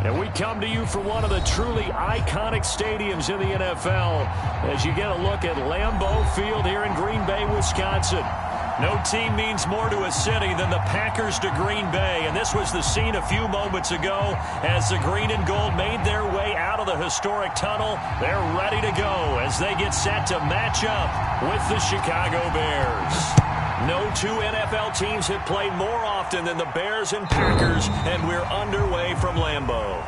And we come to you from one of the truly iconic stadiums in the NFL as you get a look at Lambeau Field here in Green Bay, Wisconsin. No team means more to a city than the Packers to Green Bay, and this was the scene a few moments ago as the green and gold made their way out of the historic tunnel. They're ready to go as they get set to match up with the Chicago Bears. No two NFL teams have played more often than the Bears and Packers, and we're underway from Lambeau.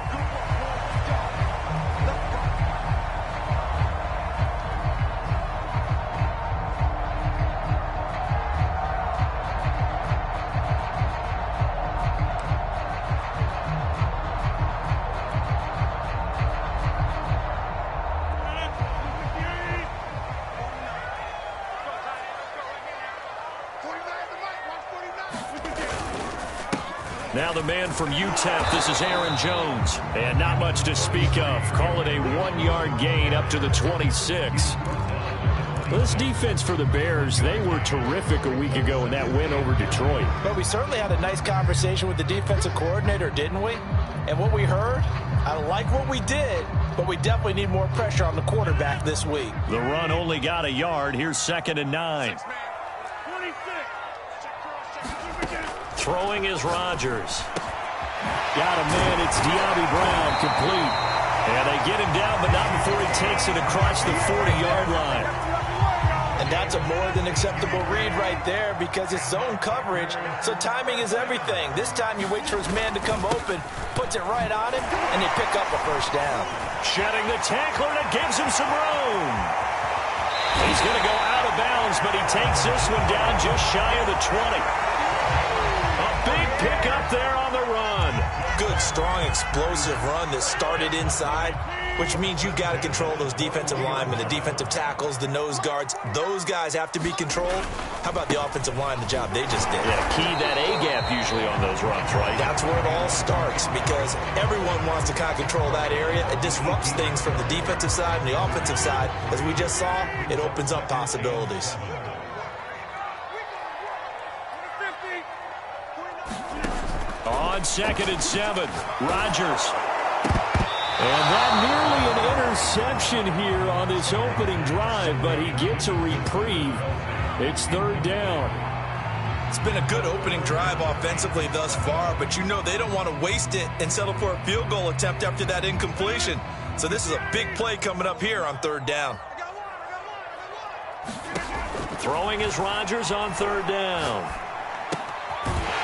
Now the man from UTEP, this is Aaron Jones. And not much to speak of. Call it a 1-yard gain up to the 26. This defense for the Bears, they were terrific a week ago in that win over Detroit. But we certainly had a nice conversation with the defensive coordinator, didn't we? And what we heard, I like what we did, but we definitely need more pressure on the quarterback this week. The run only got a yard. Here's 2nd and 9. Throwing is Rodgers. Got a man, it's De'Ami Brown, complete. And they get him down, but not before he takes it across the 40-yard line. And that's a more than acceptable read right there because it's zone coverage, so timing is everything. This time you wait for his man to come open, puts it right on him, and they pick up a first down. Shedding the tackler, and it gives him some room. He's going to go out of bounds, but he takes this one down just shy of the 20. Big pick up there on the run. Good, strong, explosive run that started inside, which means you've got to control those defensive linemen, the defensive tackles, the nose guards. Those guys have to be controlled. How about the offensive line, the job they just did? Yeah, key that A-gap usually on those runs, right? That's where it all starts because everyone wants to kind of control that area. It disrupts things from the defensive side and the offensive side. As we just saw, it opens up possibilities. On 2nd and 7, Rodgers. And that nearly an interception here on this opening drive, but he gets a reprieve. It's 3rd down. It's been a good opening drive offensively thus far, but you know they don't want to waste it and settle for a field goal attempt after that incompletion. So this is a big play coming up here on 3rd down. Throwing is Rodgers on 3rd down.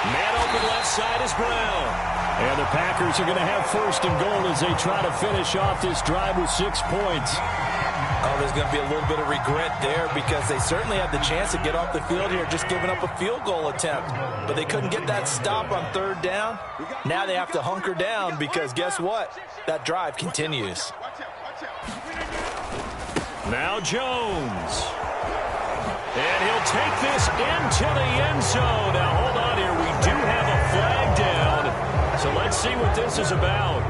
Man open left side is Brown. And the Packers are going to have 1st and goal as they try to finish off this drive with 6 points. Oh, there's going to be a little bit of regret there because they certainly had the chance to get off the field here just giving up a field goal attempt. But they couldn't get that stop on 3rd down. Now they have to hunker down because guess what? That drive continues. Now Jones. And he'll take this into the end zone. Now, hold on here. We do have a flag down. So let's see what this is about.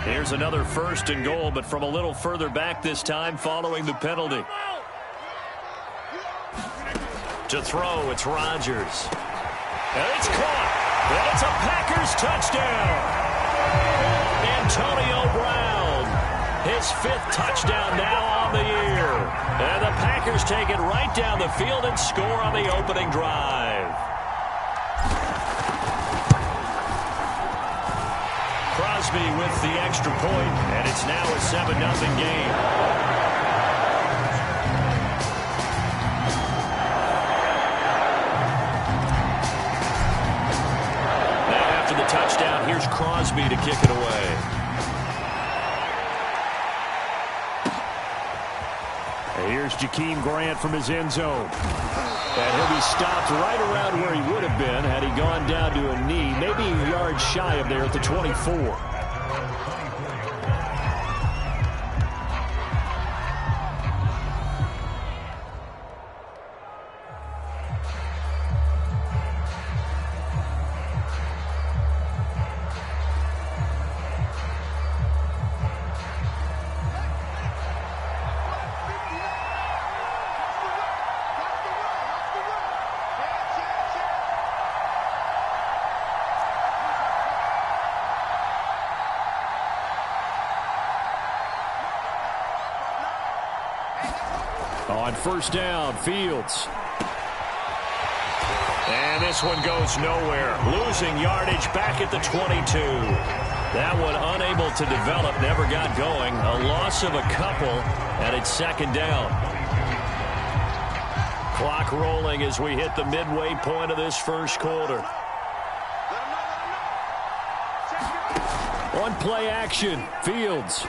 Here's another 1st and goal, but from a little further back this time following the penalty. To throw, it's Rodgers. And it's caught. And it's a Packers touchdown. Antonio Brown. His 5th touchdown now on the year. And the Packers take it right down the field and score on the opening drive. Crosby with the extra point, and it's now a 7-0 game. Touchdown. Here's Crosby to kick it away. And here's Jakeem Grant from his end zone. And he'll be stopped right around where he would have been had he gone down to a knee, maybe a yard shy of there at the 24. On first down, Fields. And this one goes nowhere. Losing yardage back at the 22. That one unable to develop, never got going. A loss of a couple, and it's second down. Clock rolling as we hit the midway point of this first quarter. On play action, Fields.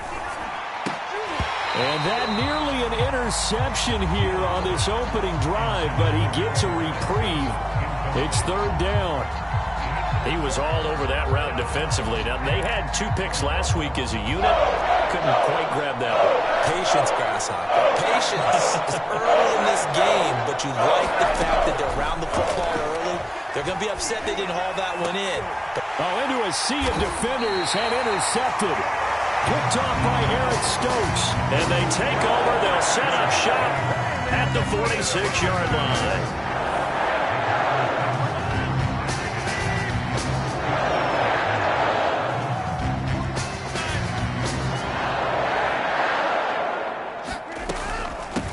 And that nearly an interception here on this opening drive, but he gets a reprieve. It's third down. He was all over that route defensively. Now, they had 2 picks last week as a unit. Couldn't quite grab that one. Patience, Grasshopper. Patience. It's early in this game, but you like the fact that they're around the football early. They're going to be upset they didn't haul that one in. Into a sea of defenders and intercepted. Picked off by Eric Stokes. And they take over. They'll set up shop at the 46-yard line.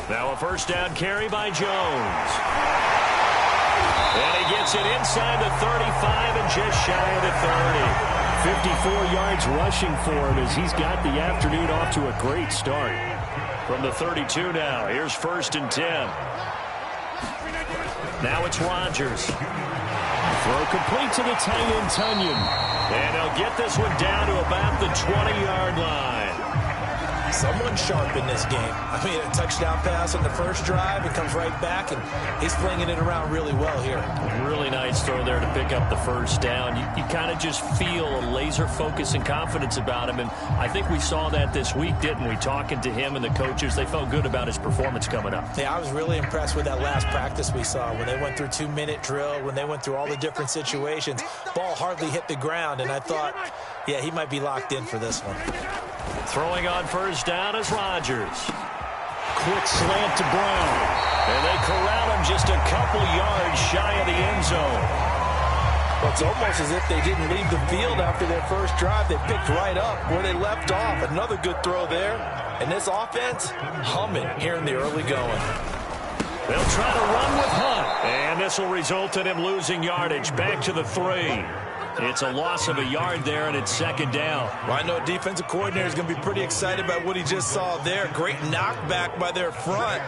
Now a first down carry by Jones. And he gets it inside the 35 and just shy of the 30. 54 yards rushing for him as he's got the afternoon off to a great start. From the 32 now, here's first and 10. Now it's Rodgers. Throw complete to the tight end, Tunyon. And they'll get this one down to about the 20-yard line. Someone sharp in this game. I mean, a touchdown pass on the first drive. It comes right back, and he's flinging it around really well here. Really nice throw there to pick up the first down. You kind of just feel a laser focus and confidence about him, and I think we saw that this week, didn't we? Talking to him and the coaches, they felt good about his performance coming up. Yeah, I was really impressed with that last practice we saw when they went through 2-minute drill, when they went through all the different situations. Ball hardly hit the ground, and I thought, yeah, he might be locked in for this one. Throwing on first down is Rodgers. Quick slant to Brown. And they corral him just a couple yards shy of the end zone. Well, it's almost as if they didn't leave the field after their first drive. They picked right up where they left off. Another good throw there. And this offense, humming here in the early going. They'll try to run with Hunt. And this will result in him losing yardage back to the 3. It's a loss of a yard there, and it's second down. Well, I know a defensive coordinator is going to be pretty excited about what he just saw there. Great knockback by their front.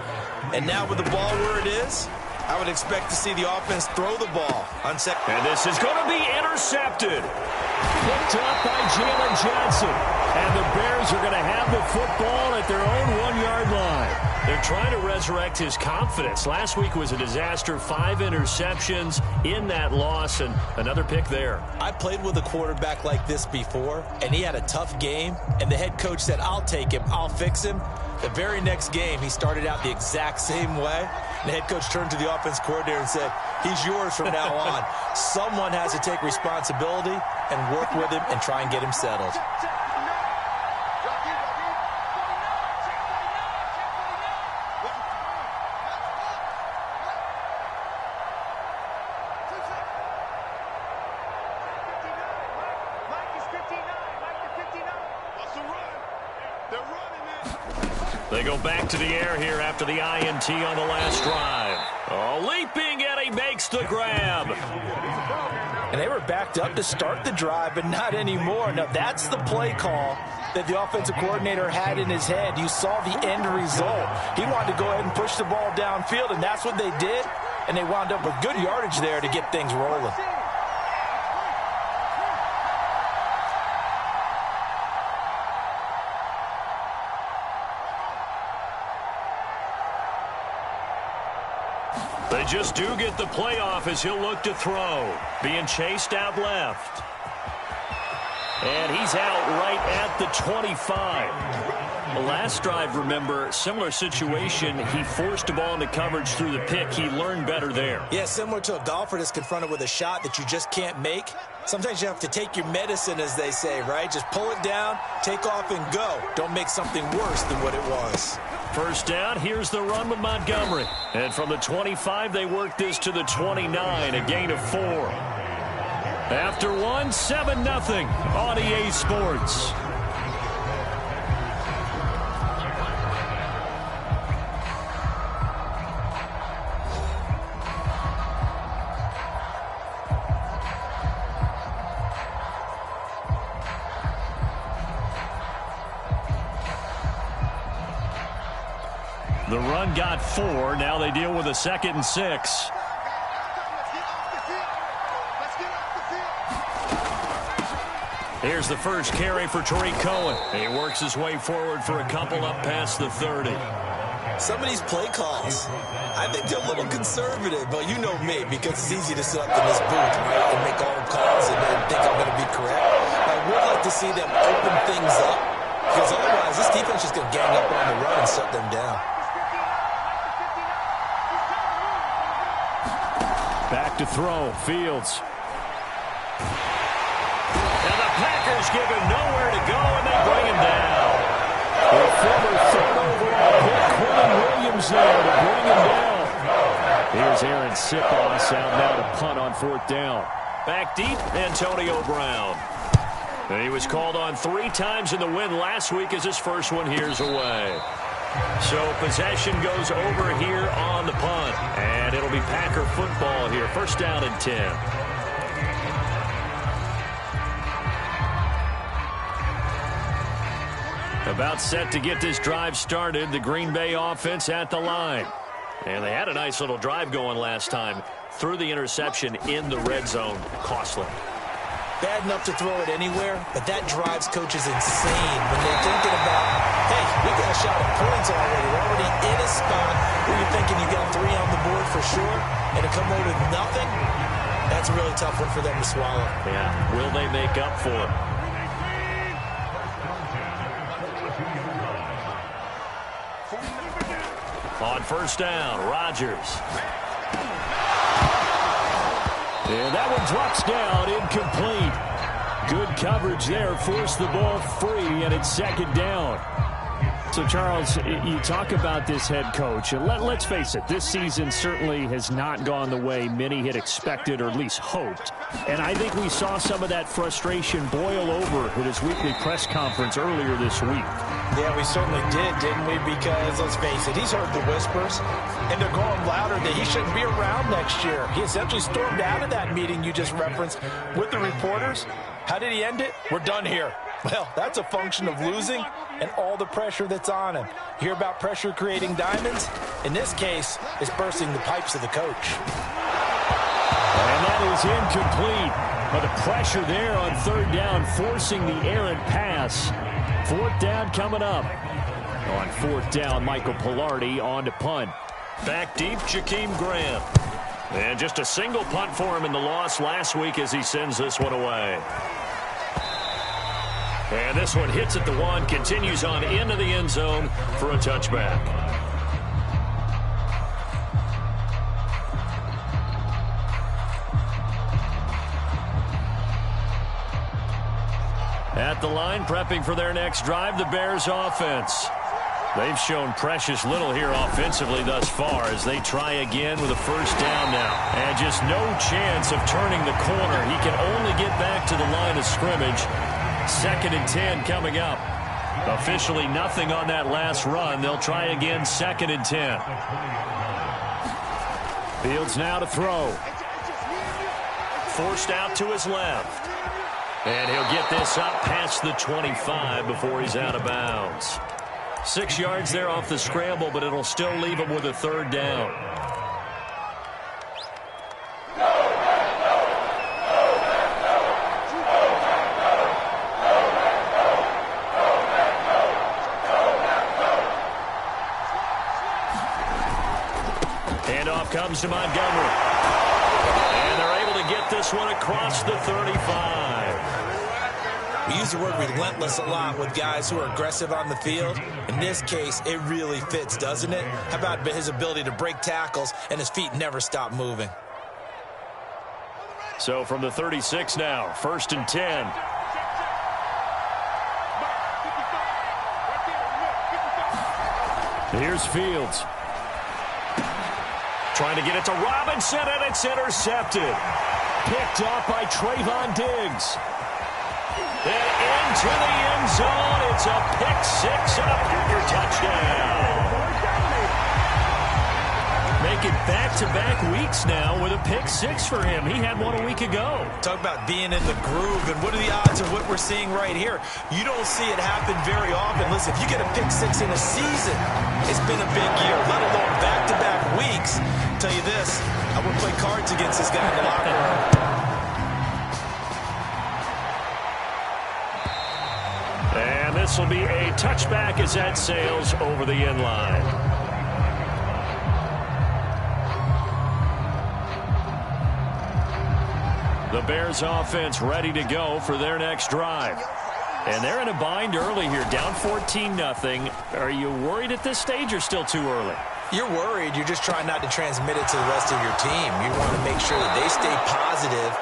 And now with the ball where it is, I would expect to see the offense throw the ball on second. And this is going to be intercepted. Picked up by Jalen Johnson. And the Bears are going to have the football at their own 1-yard line. They're trying to resurrect his confidence. Last week was a disaster. 5 interceptions in that loss, and another pick there. I played with a quarterback like this before, and he had a tough game, and the head coach said, I'll take him, I'll fix him. The very next game, he started out the exact same way. The head coach turned to the offense coordinator and said, he's yours from now on. Someone has to take responsibility and work with him and try and get him settled. They go back to the air here after the INT on the last drive. Oh, leaping, and he makes the grab. And they were backed up to start the drive, but not anymore. Now, that's the play call that the offensive coordinator had in his head. You saw the end result. He wanted to go ahead and push the ball downfield, and that's what they did. And they wound up with good yardage there to get things rolling. They just do get the playoff as he'll look to throw. Being chased out left. And he's out right at the 25. The last drive, remember, similar situation. He forced the ball into coverage through the pick. He learned better there. Yeah, similar to a golfer that's confronted with a shot that you just can't make. Sometimes you have to take your medicine, as they say, right? Just pull it down, take off, and go. Don't make something worse than what it was. First down, here's the run with Montgomery. And from the 25, they work this to the 29, a gain of 4. After one, 7-0 on EA Sports. The run got 4. Now they deal with a 2nd and 6. Here's the first carry for Tariq Cohen. He works his way forward for a couple up past the 30. Some of these play calls, I think they're a little conservative, but you know me, because it's easy to sit up in this booth, right, and make all the calls and think I'm going to be correct. I would like to see them open things up, because otherwise this defense is going to gang up on the run and shut them down. Back to throw, Fields. And the Packers give him nowhere to go, and they bring him down. The former 3rd overall pick, Quinn Williams there to bring him down. Here's Aaron Sipos out now to punt on 4th down. Back deep, Antonio Brown. And he was called on 3 times in the win last week as his first one here's away. So possession goes over here on the punt. And it'll be Packer football here. 1st down and 10. About set to get this drive started. The Green Bay offense at the line. And they had a nice little drive going last time. Threw the interception in the red zone. Costly. Bad enough to throw it anywhere, but that drives coaches insane when they're thinking about, hey, we got a shot at points already. We're already in a spot where you're thinking you got 3 on the board for sure, and to come away with nothing, that's a really tough one for them to swallow. Yeah, will they make up for it? On 1st down, Rodgers. And that one drops down, incomplete. Good coverage there, forced the ball free, and it's 2nd down. So, Charles, you talk about this head coach. And let's face it, this season certainly has not gone the way many had expected or at least hoped. And I think we saw some of that frustration boil over with his weekly press conference earlier this week. Yeah, we certainly did, didn't we? Because, let's face it, he's heard the whispers, and they're going louder that he shouldn't be around next year. He essentially stormed out of that meeting you just referenced with the reporters. How did he end it? We're done here. Well, that's a function of losing and all the pressure that's on him. You hear about pressure creating diamonds? In this case, it's bursting the pipes of the coach. And that is incomplete. But the pressure there on 3rd down, forcing the errant pass. 4th down coming up. On 4th down, Michael Pilardi on to punt. Back deep, Jakeem Grant. And just a single punt for him in the loss last week as he sends this one away. And this one hits at the 1, continues on into the end zone for a touchback. At the line, prepping for their next drive, the Bears offense. They've shown precious little here offensively thus far as they try again with a 1st down now. And just no chance of turning the corner. He can only get back to the line of scrimmage. 2nd and 10 coming up. Officially nothing on that last run. They'll try again 2nd and 10. Fields now to throw. Forced out to his left. And he'll get this up past the 25 before he's out of bounds. 6 yards there off the scramble, but it'll still leave him with a 3rd down. Handoff comes to Montgomery. And they're able to get this one across the 35. We use the word relentless a lot with guys who are aggressive on the field. In this case, it really fits, doesn't it? How about his ability to break tackles and his feet never stop moving? So from the 36 now, 1st and 10. Here's Fields. Trying to get it to Robinson, and it's intercepted. Picked off by Trayvon Diggs. And into the end zone. It's a pick-6 and a Packer touchdown. Make it back back-to-back weeks now with a pick six for him. He had one a week ago. Talk about being in the groove, and what are the odds of what we're seeing right here? You don't see it happen very often. Listen, if you get a pick six in a season, it's been a big year, let alone back-to-back weeks. I'll tell you this, I wouldn't play cards against this guy in the locker room. And this will be a touchback as that sails over the end line. The Bears offense ready to go for their next drive. And they're in a bind early here, down 14-0. Are you worried at this stage or still too early? You're worried. You're just trying not to transmit it to the rest of your team. You want to make sure that they stay positive.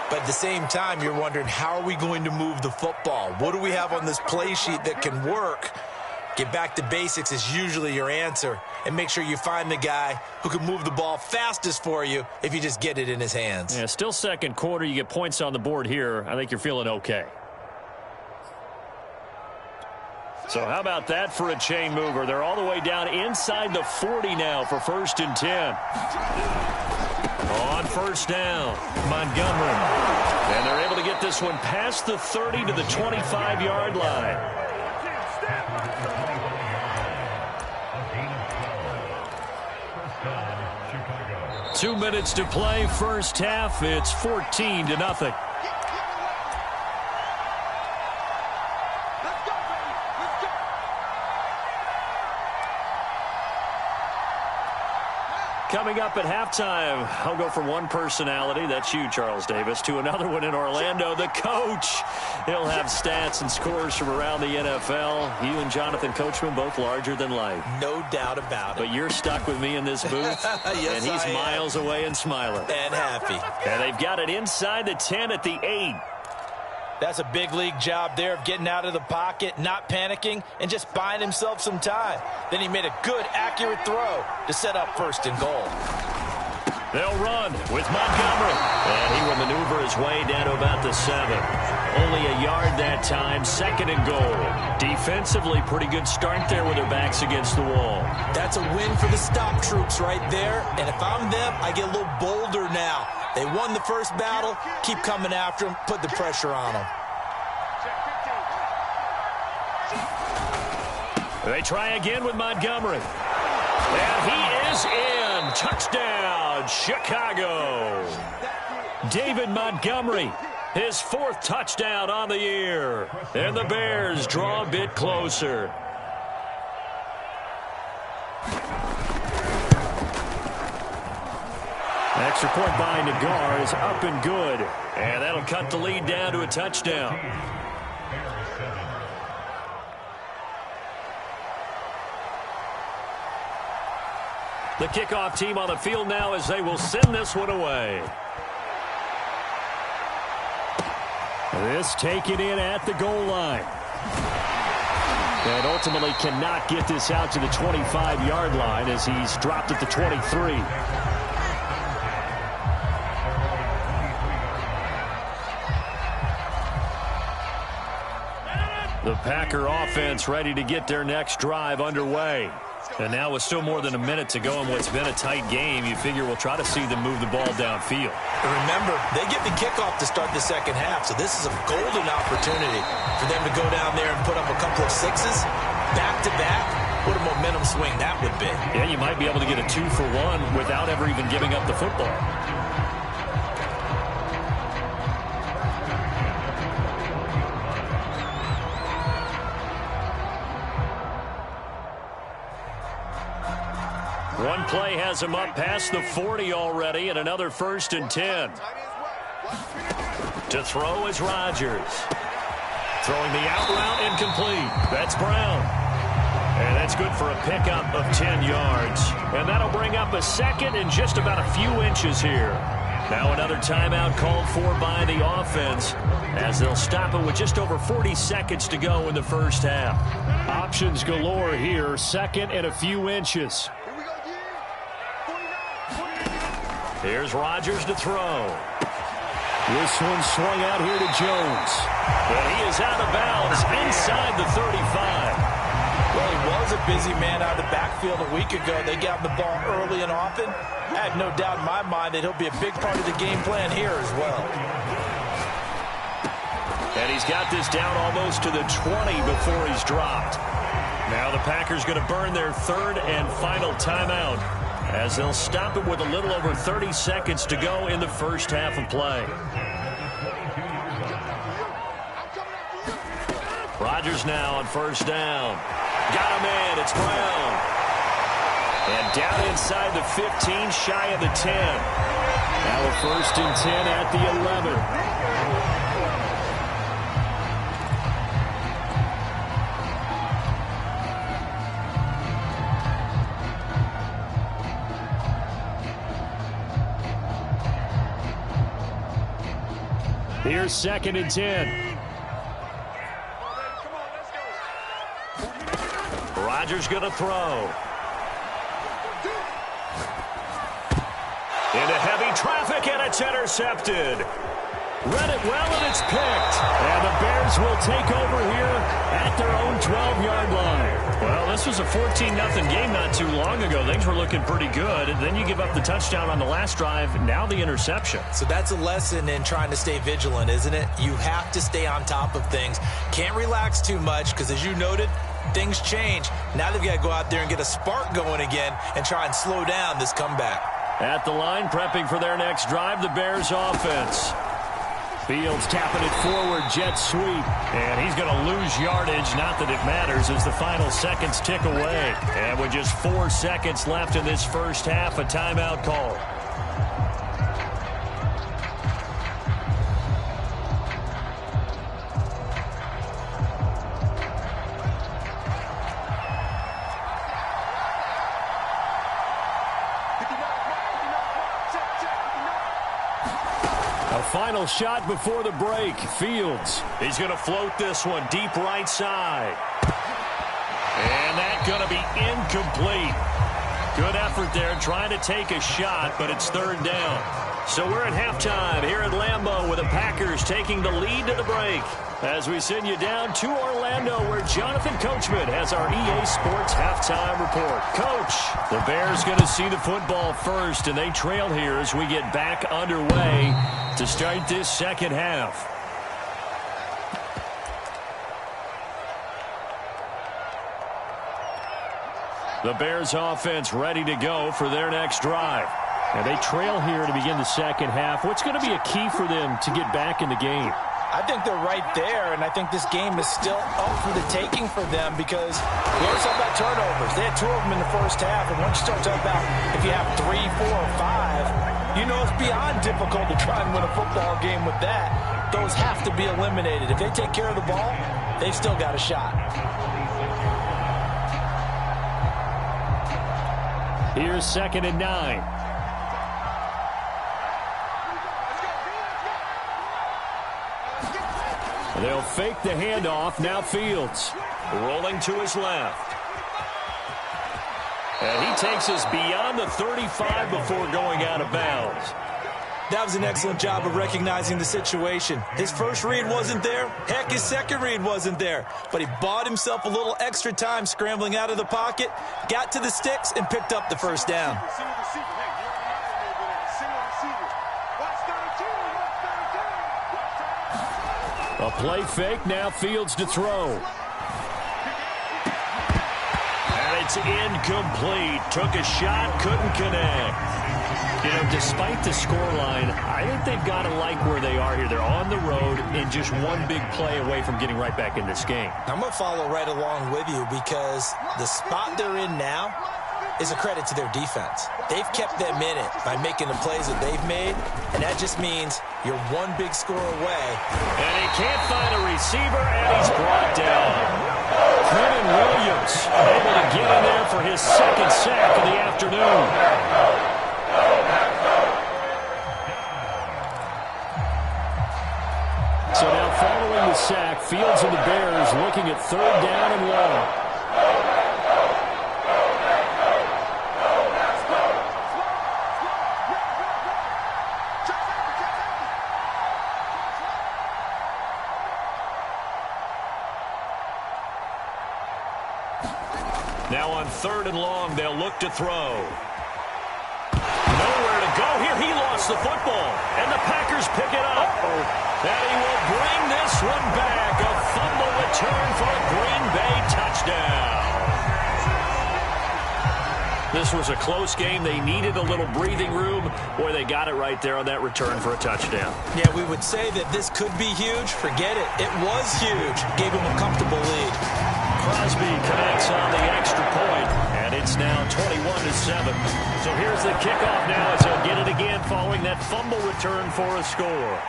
But at the same time, you're wondering, how are we going to move the football? What do we have on this play sheet that can work? Get back to basics is usually your answer. And make sure you find the guy who can move the ball fastest for you if you just get it in his hands. Yeah, still second quarter. You get points on the board here. I think you're feeling okay. So how about that for a chain mover? They're all the way down inside the 40 now for 1st and 10. On first down, Montgomery. And they're able to get this one past the 30 to the 25-yard line. 2 minutes to play, first half. It's 14-0. Coming up at halftime, I'll go from one personality, that's you, Charles Davis, to another one in Orlando, the coach. He'll have stats and scores from around the NFL. You and Jonathan Coachman, both larger than life. No doubt about it. But you're stuck with me in this booth, yes, and he's miles away and smiling. And happy. And they've got it inside the 10 at the 8. That's a big league job there of getting out of the pocket, not panicking, and just buying himself some time. Then he made a good, accurate throw to set up 1st and goal. They'll run with Montgomery. And he will maneuver his way down to about the 7. Only a yard that time, 2nd and goal. Defensively, pretty good start there with their backs against the wall. That's a win for the stop troops right there. And if I'm them, I get a little bolder now. They won the first battle. Keep coming after them. Put the pressure on them. They try again with Montgomery. And he is in. Touchdown, Chicago. David Montgomery, his 4th touchdown on the year. And the Bears draw a bit closer. Extra point by Nagar is up and good. And that'll cut the lead down to a touchdown. The kickoff team on the field now as they will send this one away. This taken in at the goal line. And ultimately cannot get this out to the 25-yard line as he's dropped at the 23. The Packer offense ready to get their next drive underway. And now with still more than a minute to go in what's been a tight game, you figure we'll try to see them move the ball downfield. And remember, they get the kickoff to start the second half, so this is a golden opportunity for them to go down there and put up a couple of sixes back-to-back. What a momentum swing that would be. Yeah, you might be able to get a 2-for-1 without ever even giving up the football. One play has him up past the 40 already, and another 1st and 10. To throw is Rodgers. Throwing the out route incomplete. That's Brown. And that's good for a pickup of 10 yards. And that'll bring up a 2nd and just about a few inches here. Now another timeout called for by the offense as they'll stop it with just over 40 seconds to go in the first half. Options galore here. 2nd and a few inches. Here's Rodgers to throw. This one swung out here to Jones. And he is out of bounds inside the 35. Well, he was was a busy man out of the backfield a week ago. They got the ball early and often. I have no doubt in my mind that he'll be a big part of the game plan here as well. And he's got this down almost to the 20 before he's dropped. Now the Packers going to burn their third and final timeout as they'll stop it with a little over 30 seconds to go in the first half of play. Rodgers now on first down. Got him in. It's Brown. And down inside the 15, shy of the 10. Now a first and 10 at the 11. Here's second and 10. Rodgers going to throw. Into heavy traffic, and it's intercepted. Read it well, and it's picked. And the Bears will take over here at their own 12-yard line. Well, this was a 14-0 game not too long ago. Things were looking pretty good. And then you give up the touchdown on the last drive. Now the interception. So that's a lesson in trying to stay vigilant, isn't it? You have to stay on top of things. Can't relax too much because, as you noted, things change. Now they've got to go out there and get a spark going again and try and slow down this comeback. At the line, prepping for their next drive, the Bears offense. Fields tapping it forward, jet sweep. And he's going to lose yardage. Not that it matters as the final seconds tick away. And with just 4 seconds left in this first half, a timeout call. Final shot before the break. Fields. He's going to float this one deep right side. And that's going to be incomplete. Good effort there trying to take a shot, but it's third down. So we're at halftime here at Lambeau with the Packers taking the lead to the break. As we send you down to Orlando where Jonathan Coachman has our EA Sports halftime report. Coach, the Bears going to see the football first, and they trail here as we get back underway to start this second half. The Bears offense ready to go for their next drive. And they trail here to begin the second half. What's going to be a key for them to get back in the game? I think they're right there, and I think this game is still up for the taking for them because we always talk about turnovers. They had 2 of them in the first half, and once you start talking about if you have 3, 4, or 5, you know it's beyond difficult to try and win a football game with that. Those have to be eliminated. If they take care of the ball, they've still got a shot. Here's second and 9. They'll fake the handoff. Now Fields rolling to his left. And he takes us beyond the 35 before going out of bounds. That was an excellent job of recognizing the situation. His first read wasn't there. Heck, his second read wasn't there. But he bought himself a little extra time scrambling out of the pocket, got to the sticks, and picked up the first down. A play fake, now Fields to throw. And it's incomplete. Took a shot, couldn't connect. You know, despite the scoreline, I think they've got to like where they are here. They're on the road and just one big play away from getting right back in this game. I'm going to follow right along with you because the spot they're in now is a credit to their defense. They've kept them in it by making the plays that they've made, and that just means you're one big score away. And he can't find a receiver, and he's brought down. Quentin Williams able to get in there for his second sack of the afternoon. So now following the sack, Fields and the Bears looking at third down and long. on 3rd and long. They'll look to throw. Nowhere to go here. He lost the football, and the Packers pick it up. And he will bring this one back. A fumble return for a Green Bay touchdown. This was a close game. They needed a little breathing room. Boy, they got it right there on that return for a touchdown. Yeah, we would say that this could be huge. Forget it. It was huge. Gave him a comfortable lead. Crosby connects on the extra point, and it's now 21-7. So here's the kickoff now as he'll get it again following that fumble return for a score.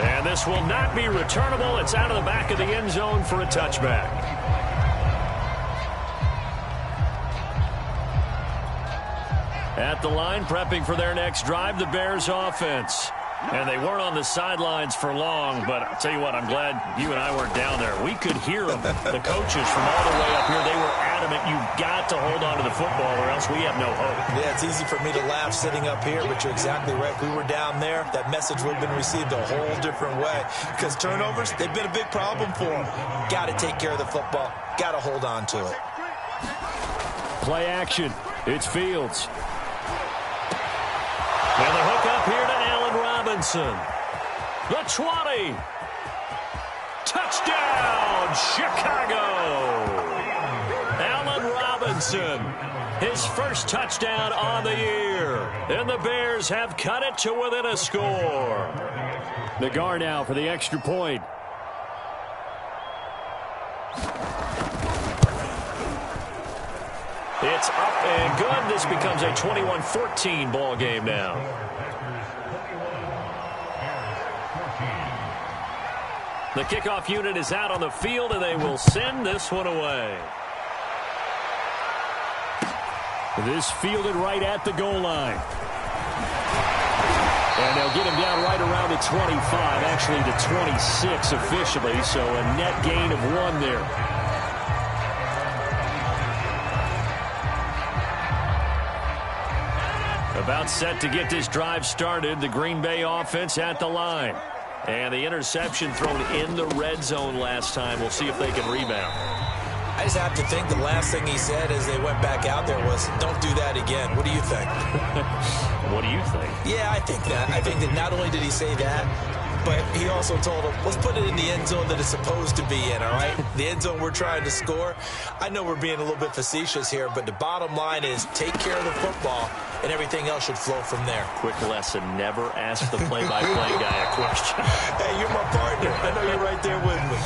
And this will not be returnable. It's out of the back of the end zone for a touchback. At the line, prepping for their next drive, the Bears offense. And they weren't on the sidelines for long, but I'll tell you what, I'm glad you and I weren't down there. We could hear them, the coaches from all the way up here. They were adamant, you've got to hold on to the football or else we have no hope. Yeah, it's easy for me to laugh sitting up here, but you're exactly right. If we were down there, that message would have been received a whole different way. Because turnovers, they've been a big problem for them. Got to take care of the football. Got to hold on to it. Play action. It's Fields. And the hook up here to Allen Robinson. The 20. Touchdown, Chicago. Allen Robinson, his first touchdown on the year. And the Bears have cut it to within a score. Nagar now for the extra point. It's up and good. This becomes a 21-14 ball game now. The kickoff unit is out on the field, and they will send this one away. This fielded right at the goal line. And they'll get him down right around the 25, actually the 26 officially, so a net gain of 1 there. About set to get this drive started. The Green Bay offense at the line. And the interception thrown in the red zone last time. We'll see if they can rebound. I just have to think the last thing he said as they went back out there was, don't do that again. What do you think? What do you think? Yeah, I think that. I think that not only did he say that, but he also told him, let's put it in the end zone that it's supposed to be in, all right? The end zone we're trying to score. I know we're being a little bit facetious here, but the bottom line is take care of the football, and everything else should flow from there. Quick lesson, never ask the play-by-play guy a question. Hey, you're my partner. I know you're right there with me.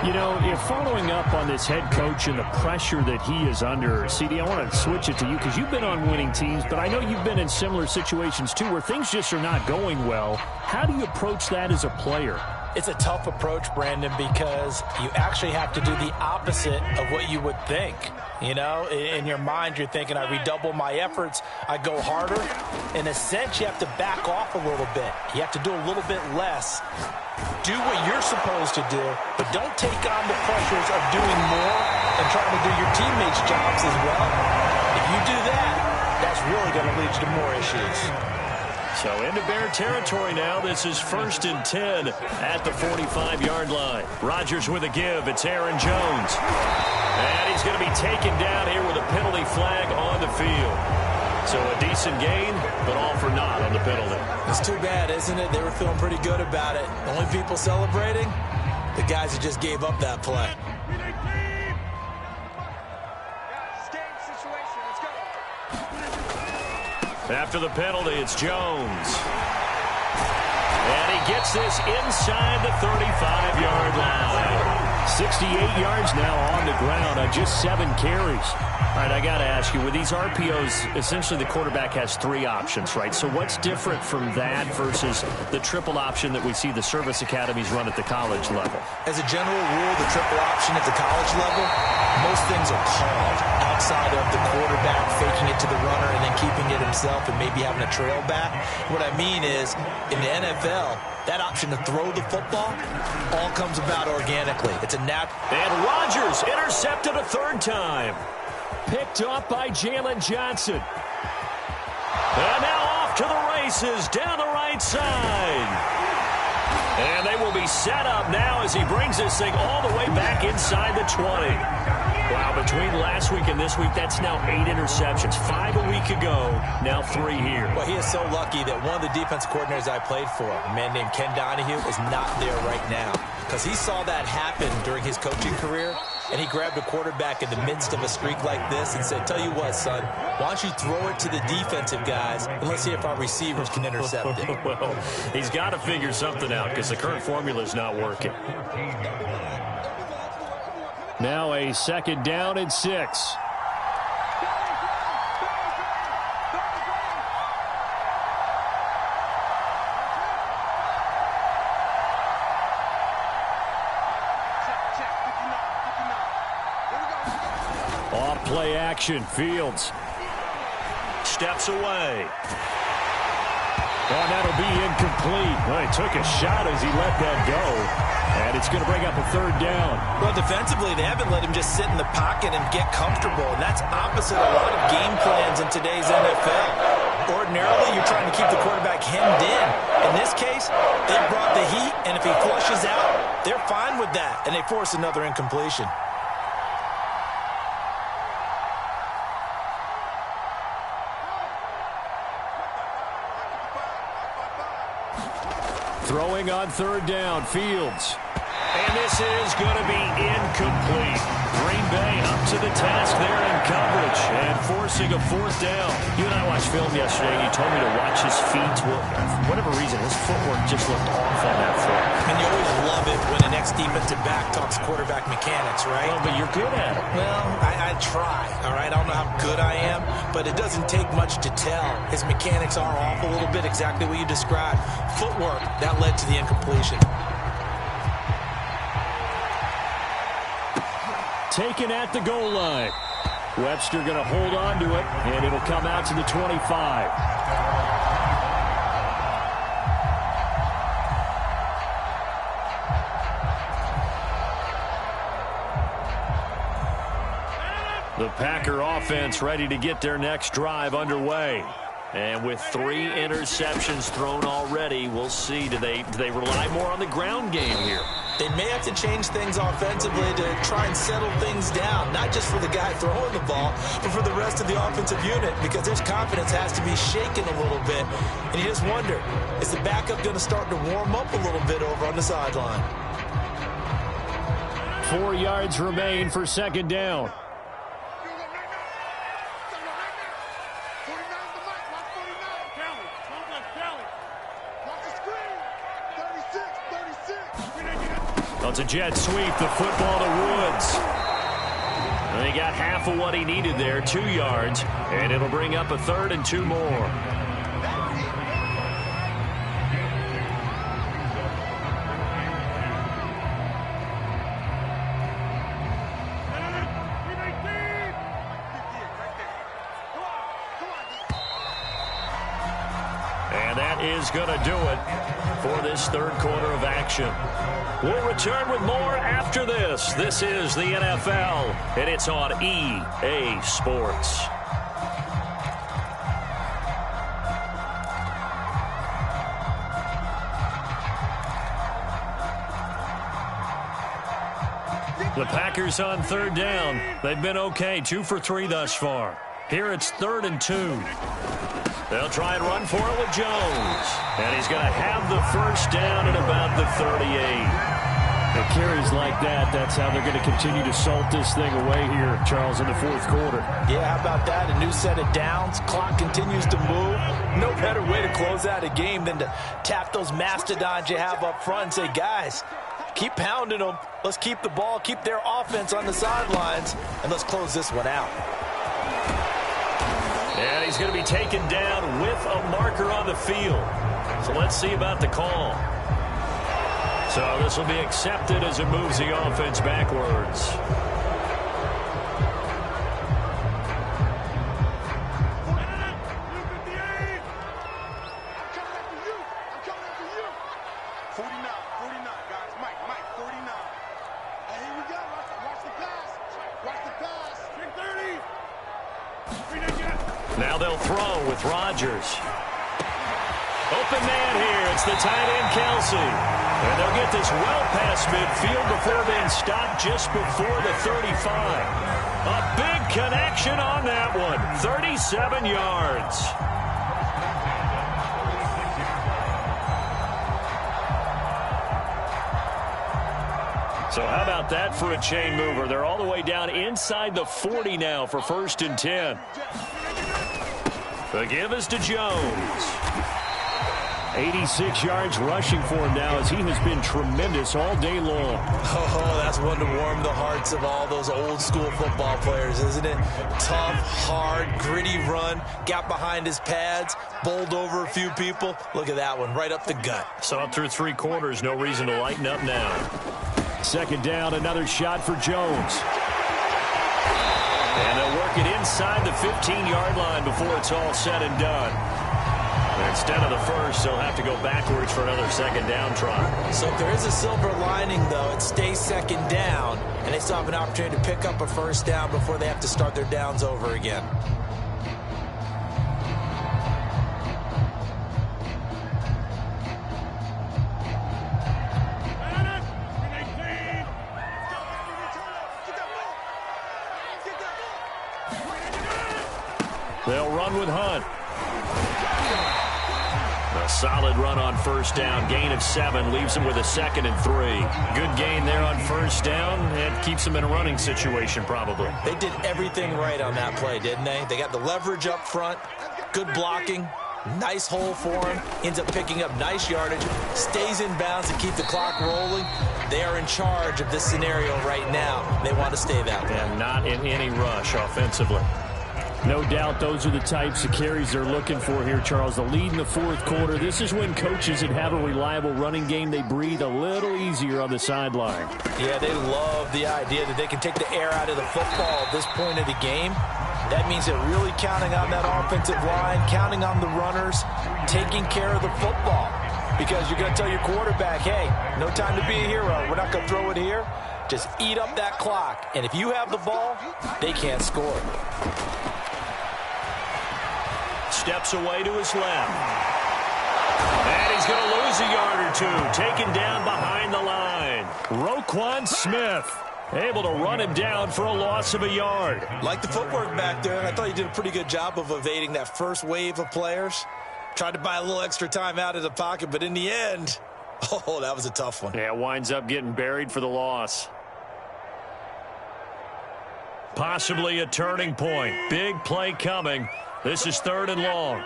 You know, if following up on this head coach and the pressure that he is under, CD, I want to switch it to you because you've been on winning teams, but I know you've been in similar situations too where things just are not going well. How do you approach that as a player? It's a tough approach, Brandon, because you actually have to do the opposite of what you would think. You know, in your mind, you're thinking, I redouble my efforts, I go harder. In a sense, you have to back off a little bit. You have to do a little bit less. Do what you're supposed to do, but don't take on the pressures of doing more and trying to do your teammates' jobs as well. If you do that, that's really going to lead to more issues. So into Bear territory now. This is 1st and 10 at the 45-yard line. Rodgers with a give. It's Aaron Jones. And he's going to be taken down here with a penalty flag on the field. So a decent gain, but all for naught on the penalty. It's too bad, isn't it? They were feeling pretty good about it. The only people celebrating, the guys who just gave up that play. After the penalty, it's Jones. And he gets this inside the 35-yard line. 68 yards now on the ground on just 7 carries. All right, I got to ask you, with these RPOs, essentially the quarterback has 3 options, right? So what's different from that versus the triple option that we see the service academies run at the college level? As a general rule, the triple option at the college level, most things are called outside of the quarterback faking it to the runner and then keeping it himself and maybe having a trail back. What I mean is, in the NFL, that option to throw the football all comes about organically. It's a natural. And Rodgers intercepted a 3rd time. Picked up by Jalen Johnson. And now off to the races down the right side. And they will be set up now as he brings this thing all the way back inside the 20. Wow, between last week and this week, that's now 8 interceptions. 5 a week ago, now 3 here. Well, he is so lucky that one of the defense coordinators I played for, a man named Ken Donahue, is not there right now. Because he saw that happen during his coaching career, and he grabbed a quarterback in the midst of a streak like this and said, tell you what, son, why don't you throw it to the defensive guys, and let's see if our receivers can intercept it. Well, he's got to figure something out because the current formula is not working. Now a 2nd down and 6. Off play action, Fields steps away. Oh, that'll be incomplete. Well, he took a shot as he let that go. And it's going to bring up a 3rd down. Well, defensively, they haven't let him just sit in the pocket and get comfortable. And that's opposite a lot of game plans in today's NFL. Ordinarily, you're trying to keep the quarterback hemmed in. In this case, they brought the heat, and if he flushes out, they're fine with that. And they force another incompletion. Throwing on 3rd down, Fields. And this is going to be incomplete. Green Bay up to the task there in coverage and forcing a 4th down. You and I watched film yesterday, and you told me to watch his feet. Well, for whatever reason, his footwork just looked off on that throw. And you always love it when an ex-defensive back talks quarterback mechanics, right? Well, but you're good at it. Well, I try, all right? I don't know how good I am, but it doesn't take much to tell. His mechanics are off a little bit, exactly what you described. Footwork, that led to the incompletion. Taken at the goal line. Webster going to hold on to it, and it'll come out to the 25. The Packer offense ready to get their next drive underway. And with 3 interceptions thrown already, we'll see. Do they rely more on the ground game here? They may have to change things offensively to try and settle things down, not just for the guy throwing the ball, but for the rest of the offensive unit, because their confidence has to be shaken a little bit. And you just wonder, is the backup going to start to warm up a little bit over on the sideline? 4 yards remain for 2nd down. It's a jet sweep, the football to Woods. And he got half of what he needed there, 2 yards, and it'll bring up a 3rd and 2 more. And that is going to do it for this 3rd quarter of action. We'll return with more after this. This is the NFL, and it's on EA Sports. The Packers on 3rd down. They've been okay, 2 for 3 thus far. Here it's 3rd and 2. They'll try and run for it with Jones. And he's going to have the 1st down at about the 38. It carries like that. That's how they're going to continue to salt this thing away here, Charles, in the 4th quarter. Yeah, how about that? A new set of downs. Clock continues to move. No better way to close out a game than to tap those mastodons you have up front and say, guys, keep pounding them. Let's keep the ball, keep their offense on the sidelines, and let's close this one out. And he's going to be taken down with a marker on the field. So let's see about the call. So this will be accepted as it moves the offense backwards. Now they'll throw with Rodgers. open man here. It's the tight end, Kelsey. And they'll get this well past midfield before being stopped just before the 35. A big connection on that one. 37 yards. So how about that for a chain mover? They're all the way down inside the 40 now for 1st and 10. The give is to Jones. 86 yards rushing for him now as he has been tremendous all day long. Oh, that's one to warm the hearts of all those old school football players, isn't it? Tough, hard, gritty run. Got behind his pads, bowled over a few people. Look at that one, right up the gut. So up through 3 quarters, no reason to lighten up now. 2nd down, another shot for Jones. And they'll work it inside the 15-yard line before it's all said and done. And instead of the first, they'll have to go backwards for another 2nd down try. So if there is a silver lining, though, it stays 2nd down, and they still have an opportunity to pick up a 1st down before they have to start their downs over again. They'll run with Hunt. A solid run on 1st down. Gain of 7 leaves them with a 2nd and 3. Good gain there on 1st down. It keeps them in a running situation probably. They did everything right on that play, didn't they? They got the leverage up front, good blocking, nice hole for him, ends up picking up nice yardage, stays in bounds to keep the clock rolling. They are in charge of this scenario right now. They want to stay that way. And not in any rush offensively. No doubt those are the types of carries they're looking for here, Charles. The lead in the 4th quarter. This is when coaches that have a reliable running game, they breathe a little easier on the sideline. Yeah, they love the idea that they can take the air out of the football at this point of the game. That means they're really counting on that offensive line, counting on the runners, taking care of the football. Because you're going to tell your quarterback, hey, no time to be a hero. We're not going to throw it here. Just eat up that clock. And if you have the ball, they can't score. Steps away to his left. And he's going to lose a yard or 2. Taken down behind the line. Roquan Smith able to run him down for a loss of a yard. Like the footwork back there. I thought he did a pretty good job of evading that first wave of players. Tried to buy a little extra time out of the pocket, but in the end, oh, that was a tough one. Yeah, winds up getting buried for the loss. Possibly a turning point. Big play coming. This is 3rd and long.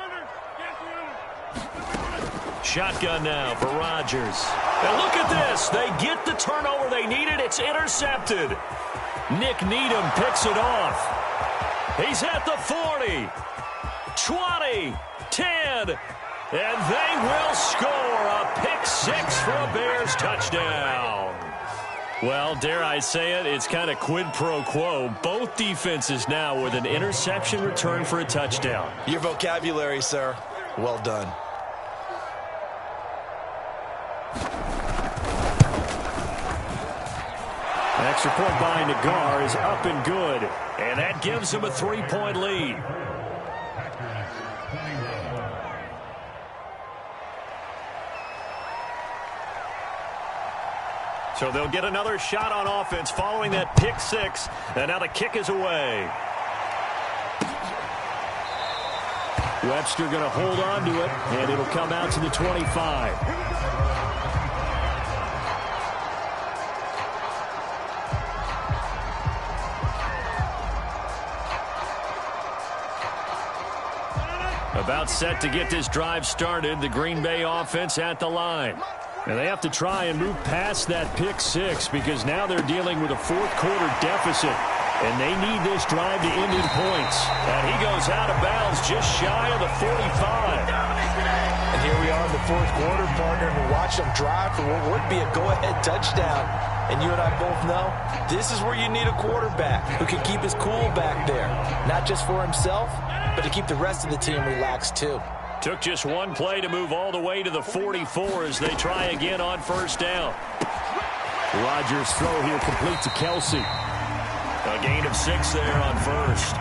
Shotgun now for Rodgers. And look at this. They get the turnover they needed. It's intercepted. Nick Needham picks it off. He's at the 40, 20, 10, and they will score a pick 6 for a Bears touchdown. Well, dare I say it, it's kind of quid pro quo. Both defenses now with an interception return for a touchdown. Your vocabulary, sir. Well done. An extra point by Nagar is up and good. And that gives them a 3-point lead. So they'll get another shot on offense following that pick 6. And now the kick is away. Webster going to hold on to it, and it'll come out to the 25. About set to get this drive started. The Green Bay offense at the line. And they have to try and move past that pick 6 because now they're dealing with a 4th quarter deficit. And they need this drive to end in points. And he goes out of bounds just shy of the 45. And here we are in the 4th quarter, partner, and we watch them drive for what would be a go-ahead touchdown. And you and I both know this is where you need a quarterback who can keep his cool back there. Not just for himself, but to keep the rest of the team relaxed too. Took just one play to move all the way to the 44 as they try again on 1st down. Rodgers' throw here complete to Kelsey. A gain of 6 there on first.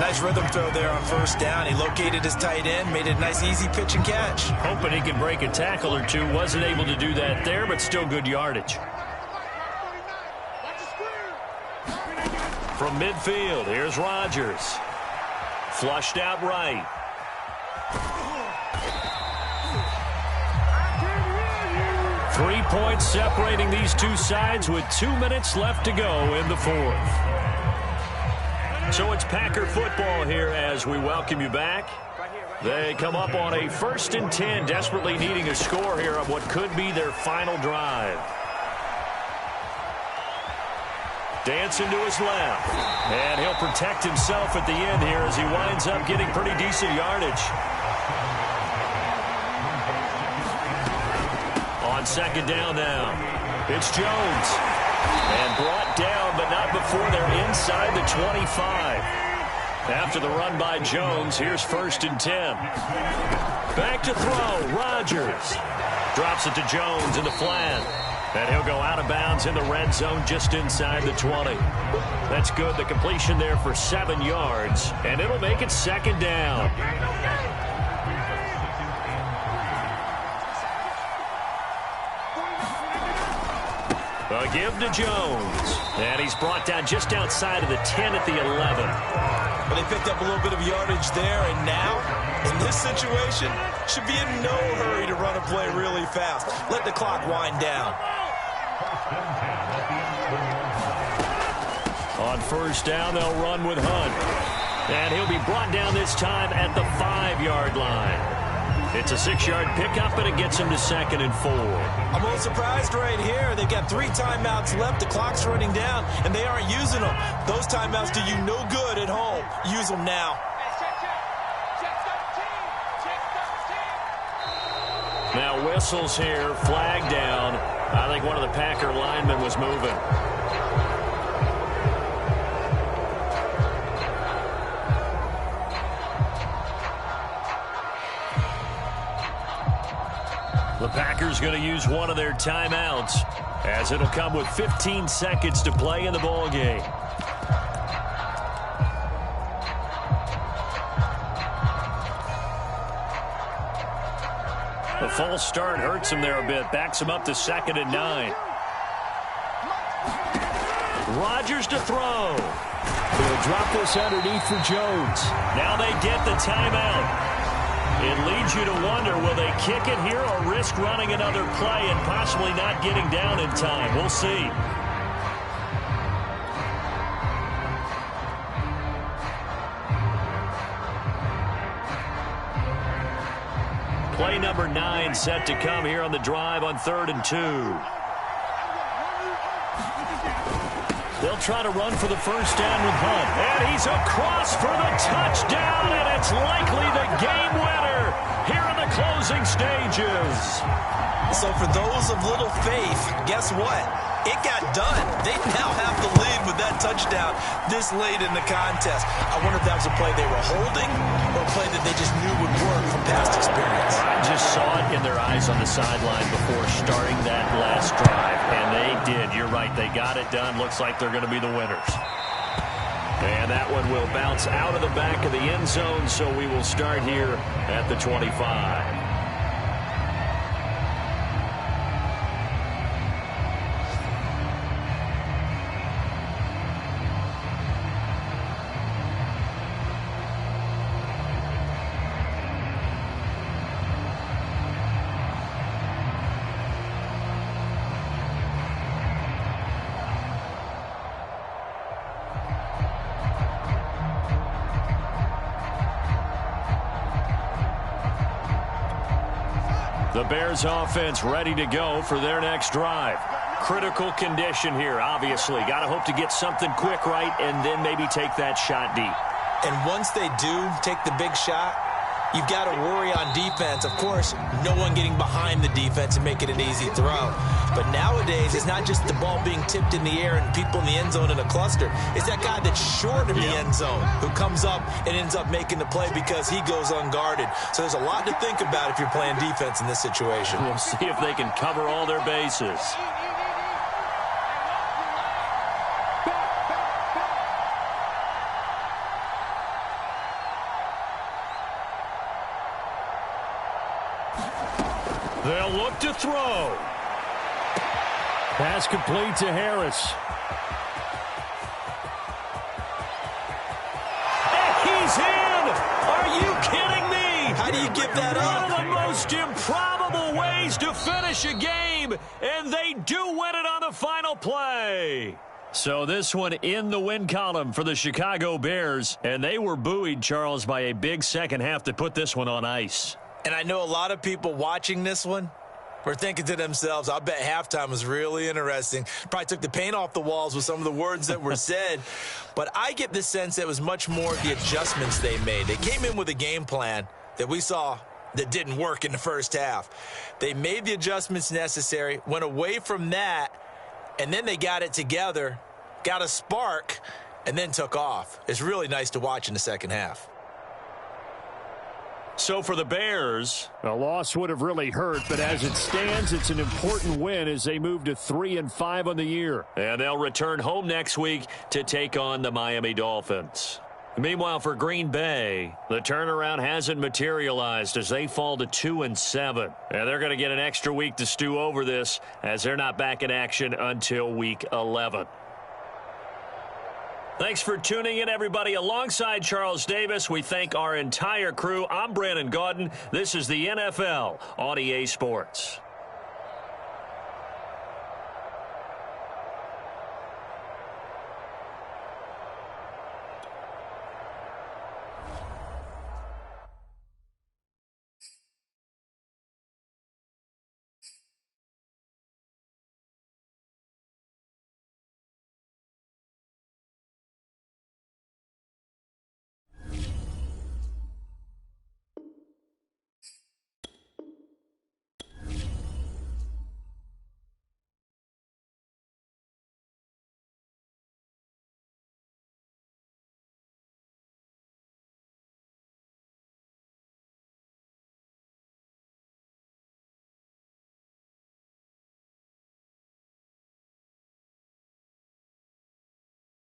Nice rhythm throw there on first down. He located his tight end, made it a nice easy pitch and catch. Hoping he could break a tackle or two. Wasn't able to do that there, but still good yardage. From midfield, here's Rodgers. Flushed out right. Three points separating these two sides with 2 minutes left to go in the fourth. So it's Packer football here as we welcome you back. They come up on a 1st and 10, desperately needing a score here on what could be their final drive. Dancing to his left. And he'll protect himself at the end here as he winds up getting pretty decent yardage. On 2nd down now, it's Jones. And brought down, but not before they're inside the 25. After the run by Jones, here's 1st and 10. Back to throw, Rodgers. Drops it to Jones in the flat. And he'll go out of bounds in the red zone just inside the 20. That's good. The completion there for 7 yards. And it'll make it 2nd down. A give to Jones. And he's brought down just outside of the 10 at the 11. Well, they picked up a little bit of yardage there, and now, in this situation, should be in no hurry to run a play really fast. Let the clock wind down. On 1st down, they'll run with Hunt. And he'll be brought down this time at the 5-yard line. It's a 6-yard pickup, and it gets him to 2nd and 4. I'm a little surprised right here. They've got 3 timeouts left. The clock's running down, and they aren't using them. Those timeouts do you no good at home. Use them now. Now whistles here, flag down. I think one of the Packer linemen was moving. The Packers going to use one of their timeouts as it'll come with 15 seconds to play in the ballgame. The false start hurts him there a bit. Backs him up to 2nd and 9. Rodgers to throw. He'll drop this underneath for Jones. Now they get the timeout. It leads you to wonder, will they kick it here or risk running another play and possibly not getting down in time? We'll see. Play number 9 set to come here on the drive on 3rd and 2. They'll try to run for the 1st down with Hunt. And he's across for the touchdown, and it's likely the game winner here in the closing stages. So for those of little faith, guess what? It got done. They now have the lead with that touchdown this late in the contest. I wonder if that was a play they were holding or a play that they just knew would work from past experience. I just saw it in their eyes on the sideline before starting that last drive, and they did. You're right. They got it done. Looks like they're going to be the winners. And that one will bounce out of the back of the end zone, so we will start here at the 25. The Bears offense ready to go for their next drive. Critical condition here, obviously. Got to hope to get something quick right and then maybe take that shot deep. And once they do take the big shot, you've got to worry on defense. Of course, no one getting behind the defense and making an easy throw. But nowadays, it's not just the ball being tipped in the air and people in the end zone in a cluster. It's that guy that's short of the end zone who comes up and ends up making the play because he goes unguarded. So there's a lot to think about if you're playing defense in this situation. We'll see if they can cover all their bases. They'll look to throw. Pass complete to Harris. And he's in! Are you kidding me? How do you give that up? One of the most improbable ways to finish a game, and they do win it on the final play. So this one in the win column for the Chicago Bears, and they were buoyed, Charles, by a big second half to put this one on ice. And I know a lot of people watching this one were thinking to themselves, I bet halftime was really interesting. Probably took the paint off the walls with some of the words that were said. But I get the sense that it was much more the adjustments they made. They came in with a game plan that we saw that didn't work in the first half. They made the adjustments necessary, went away from that, and then they got it together, got a spark, and then took off. It's really nice to watch in the second half. So for the Bears, a loss would have really hurt, but as it stands, it's an important win as they move to 3-5 on the year. And they'll return home next week to take on the Miami Dolphins. Meanwhile, for Green Bay, the turnaround hasn't materialized as they fall to 2-7. And they're going to get an extra week to stew over this as they're not back in action until week 11. Thanks for tuning in, everybody. Alongside Charles Davis, we thank our entire crew. I'm Brandon Gaudin. This is the NFL on EA Sports.